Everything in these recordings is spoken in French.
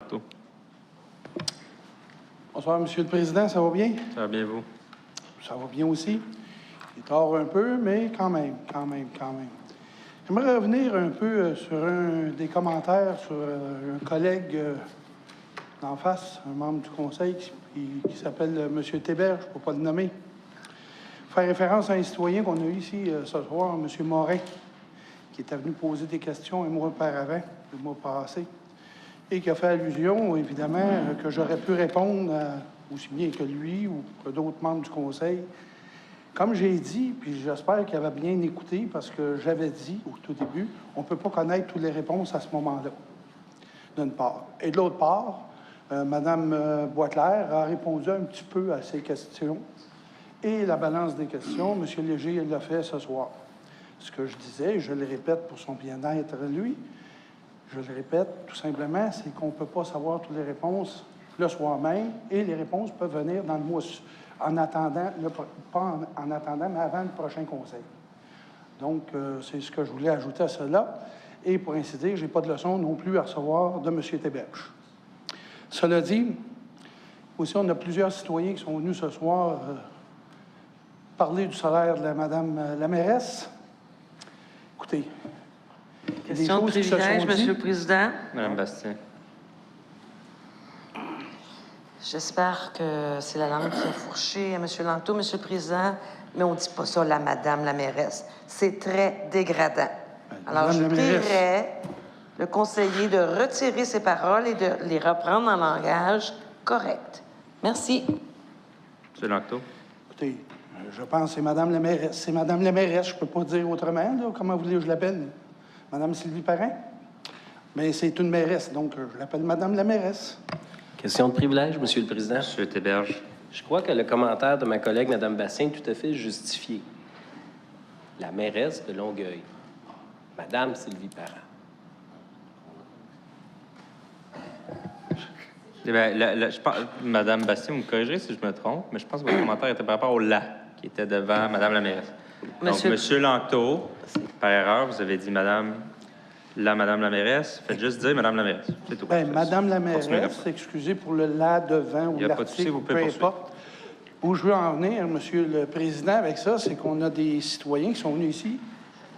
Langto. Bonsoir, Monsieur le Président. Ça va bien? Ça va bien, vous? Ça va bien aussi. Il est tard un peu, mais quand même. J'aimerais revenir un peu sur un des commentaires sur un collègue d'en face, un membre du Conseil qui s'appelle M. Théberge, je ne peux pas le nommer. Faire référence à un citoyen qu'on a eu ici ce soir, M. Morin, qui était venu poser des questions un mois auparavant, le mois passé, et qui a fait allusion, évidemment, que j'aurais pu répondre aussi bien que lui ou que d'autres membres du Conseil. Comme j'ai dit, puis j'espère qu'il avait bien écouté, parce que j'avais dit au tout début, on ne peut pas connaître toutes les réponses à ce moment-là, d'une part. Et de l'autre part, Mme Boisclair a répondu un petit peu à ces questions. Et la balance des questions, M. Léger l'a fait ce soir. Ce que je disais, je le répète pour son bien-être, lui, je le répète tout simplement, c'est qu'on ne peut pas savoir toutes les réponses le soir même, et les réponses peuvent venir dans le mois en attendant, pas en attendant, mais avant le prochain conseil. Donc, c'est ce que je voulais ajouter à cela. Et pour ainsi dire, je n'ai pas de leçon non plus à recevoir de M. Théberge. Cela dit, aussi, on a plusieurs citoyens qui sont venus ce soir parler du salaire de Mme la mairesse. Écoutez, question de privilège, Monsieur le Président. Mme Bastien. J'espère que c'est la langue qui a fourché à M. Langto, Monsieur le Président, mais on ne dit pas ça, la Madame la mairesse. C'est très dégradant. Alors, je prierais le conseiller de retirer ses paroles et de les reprendre en langage correct. Merci. M. Langto. Écoutez, je pense que c'est Mme la mairesse. C'est Mme la mairesse, je ne peux pas dire autrement. Là. Comment voulez-vous que je l'appelle? Mme Sylvie Parent? Mais c'est une mairesse, donc je l'appelle Mme la mairesse. Question de privilège, Monsieur le Président. M. Théberge. Je crois que le commentaire de ma collègue Mme Bastien est tout à fait justifié. La mairesse de Longueuil, Mme Sylvie Parent. Eh bien, Mme Bastien, vous me corrigerez si je me trompe, mais je pense que votre commentaire était par rapport au « la » qui était devant Mme la mairesse. Donc, M. Langto, par erreur, vous avez dit Madame la mairesse. Faites juste dire Madame la mairesse. C'est tout. Bien, Madame la mairesse, excusez pour le « la » devant ou l'article, peu importe. Où je veux en venir, Monsieur le Président, avec ça, c'est qu'on a des citoyens qui sont venus ici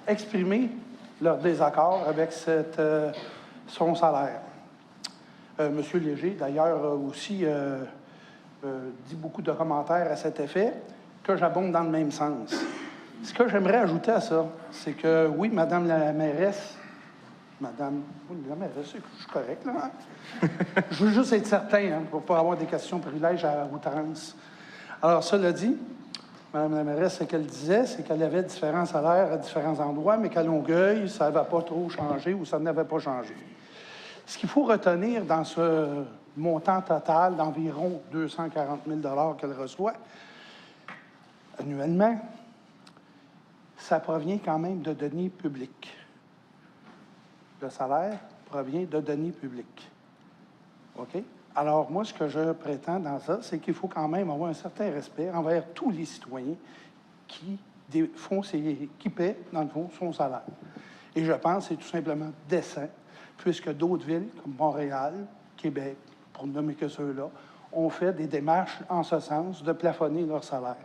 exprimer leur désaccord avec son salaire. Monsieur Léger, d'ailleurs, a aussi dit beaucoup de commentaires à cet effet, que j'abonde dans le même sens. Ce que j'aimerais ajouter à ça, c'est que, oui, Madame la mairesse, oui, la mairesse, je suis correct, là, hein? Je veux juste être certain, hein, pour ne pas avoir des questions privilèges à outrance. Alors, cela dit, Mme la mairesse, ce qu'elle disait, c'est qu'elle avait différents salaires à différents endroits, mais qu'à Longueuil, ça n'avait pas trop changé ou ça n'avait pas changé. Ce qu'il faut retenir dans ce montant total d'environ 240 000 qu'elle reçoit annuellement, ça provient quand même de deniers publics. Le salaire provient de deniers publics. OK? Alors, moi, ce que je prétends dans ça, c'est qu'il faut quand même avoir un certain respect envers tous les citoyens qui paient, dans le fond, son salaire. Et je pense que c'est tout simplement décent, puisque d'autres villes, comme Montréal, Québec, pour ne nommer que ceux-là, ont fait des démarches en ce sens de plafonner leur salaire.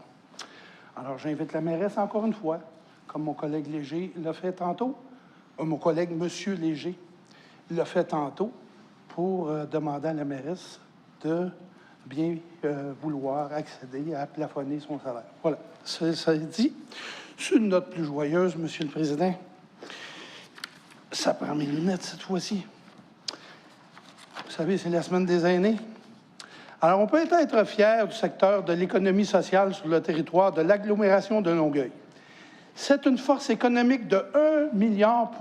Alors, j'invite la mairesse encore une fois, comme mon collègue Léger l'a fait tantôt, mon collègue M. Léger l'a fait tantôt, pour demander à la mairesse de bien vouloir accéder à plafonner son salaire. Voilà, ça dit. Sur une note plus joyeuse, Monsieur le Président, ça prend mes lunettes cette fois-ci. Vous savez, c'est la semaine des aînés. Alors, on peut être fier du secteur de l'économie sociale sur le territoire de l'agglomération de Longueuil. C'est une force économique de 1,3 milliard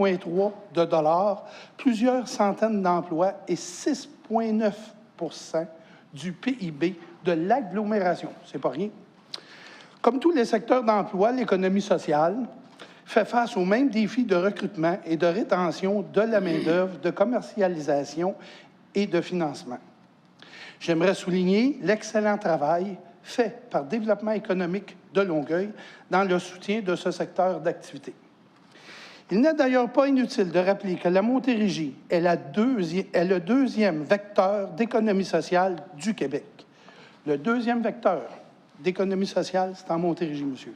de dollars, plusieurs centaines d'emplois et 6,9 % du PIB de l'agglomération. C'est pas rien. Comme tous les secteurs d'emploi, l'économie sociale fait face aux mêmes défis de recrutement et de rétention de la main-d'œuvre, de commercialisation et de financement. J'aimerais souligner l'excellent travail fait par Développement économique de Longueuil dans le soutien de ce secteur d'activité. Il n'est d'ailleurs pas inutile de rappeler que la Montérégie est le deuxième vecteur d'économie sociale du Québec. Le deuxième vecteur d'économie sociale, c'est en Montérégie, Monsieur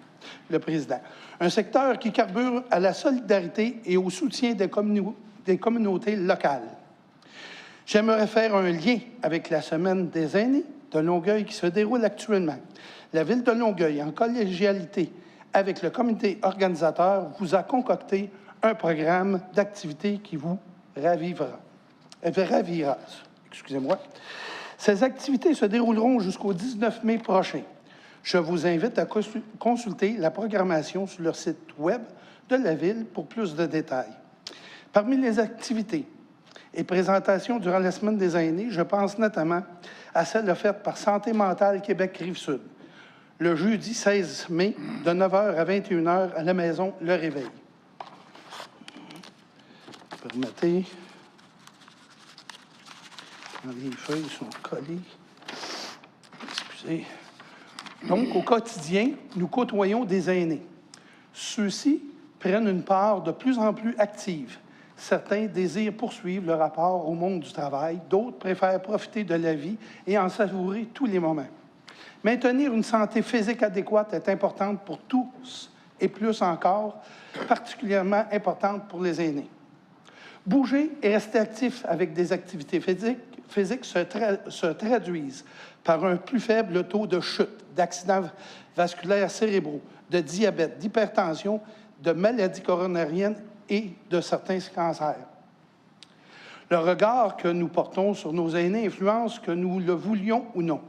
le Président. Un secteur qui carbure à la solidarité et au soutien des communautés locales. J'aimerais faire un lien avec la Semaine des aînés de Longueuil qui se déroule actuellement. La Ville de Longueuil, en collégialité avec le comité organisateur, vous a concocté un programme d'activités qui vous ravira. Excusez-moi. Ces activités se dérouleront jusqu'au 19 mai prochain. Je vous invite à consulter la programmation sur leur site Web de la Ville pour plus de détails. Parmi les activités et présentations durant la Semaine des aînés, je pense notamment à celle offerte par Santé mentale Québec Rive-Sud, le jeudi 16 mai, de 9h à 21h à la Maison Le Réveil. Permettez. Les feuilles sont collées. Excusez. Donc, au quotidien, nous côtoyons des aînés. Ceux-ci prennent une part de plus en plus active. Certains désirent poursuivre le rapport au monde du travail, d'autres préfèrent profiter de la vie et en savourer tous les moments. Maintenir une santé physique adéquate est importante pour tous et plus encore, particulièrement importante pour les aînés. Bouger et rester actif avec des activités physiques se traduisent par un plus faible taux de chute, d'accidents vasculaires cérébraux, de diabète, d'hypertension, de maladies coronariennes et de certains cancers. Le regard que nous portons sur nos aînés influence, que nous le voulions ou non,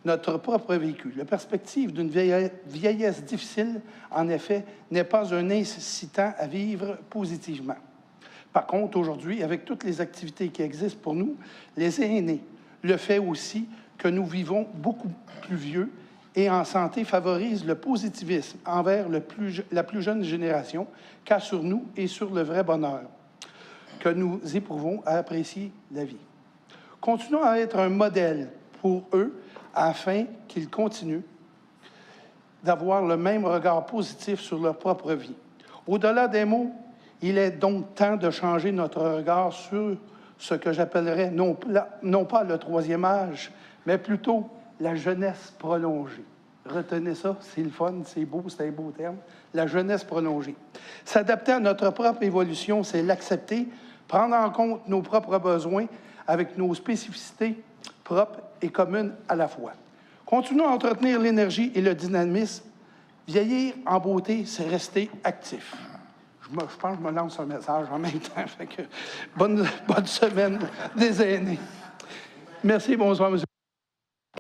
notre propre vécu. La perspective d'une vieillesse difficile, en effet, n'est pas un incitant à vivre positivement. Par contre, aujourd'hui, avec toutes les activités qui existent pour nous, les aînés, le fait aussi que nous vivons beaucoup plus vieux et en santé favorise le positivisme envers la plus jeune génération, qu'à sur nous et sur le vrai bonheur que nous éprouvons à apprécier la vie. Continuons à être un modèle pour eux afin qu'ils continuent d'avoir le même regard positif sur leur propre vie. Au-delà des mots, il est donc temps de changer notre regard sur ce que j'appellerais non pas le troisième âge, mais plutôt la jeunesse prolongée. Retenez ça, c'est le fun, c'est beau, c'est un beau terme. La jeunesse prolongée. S'adapter à notre propre évolution, c'est l'accepter, prendre en compte nos propres besoins avec nos spécificités propres et communes à la fois. Continuons à entretenir l'énergie et le dynamisme. Vieillir en beauté, c'est rester actif. Je pense que je me lance un message en même temps. Fait que bonne semaine des aînés. Merci, bonsoir, monsieur.